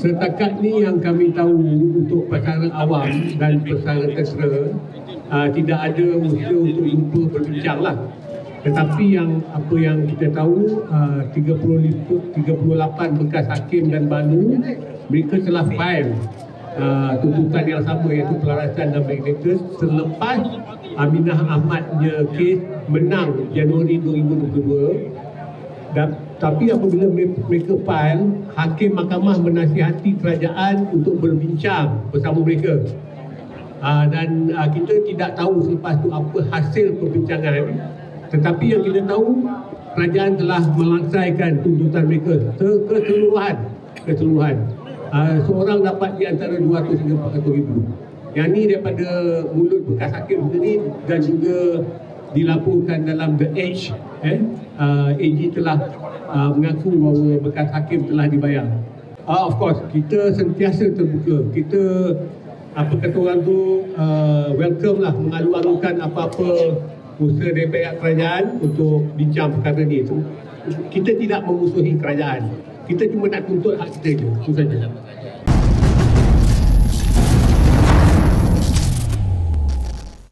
Setakat ni yang kami tahu untuk perkara awam dan perkara tentera, tidak ada usaha untuk jumpa berbincang lah. Tetapi apa yang kita tahu, 38 bekas hakim dan banu, mereka telah file tuntutan yang sama, iaitu pelarasan dan magnetus selepas Aminah Ahmadnya kes menang Januari 2022. Tapi apabila mereka file, hakim mahkamah menasihati kerajaan untuk berbincang bersama mereka. Dan kita tidak tahu selepas itu apa hasil perbincangan. Tetapi yang kita tahu, kerajaan telah melaksaikan tuntutan mereka keseluruhan. Seorang dapat di antara 200 hingga 400 ribu. Yang ini daripada mulut bekas hakim sendiri dan juga dilaporkan dalam The Age. AG telah mengaku bahawa bekas hakim telah dibayar. Of course, kita sentiasa terbuka. Kita, apa kata orang tu, welcome lah, mengalu-alukan apa-apa usaha dari pihak kerajaan untuk bincang perkara ni. Kita tidak memusuhi kerajaan. Kita cuma nak tuntut hak kita je. Itu saja.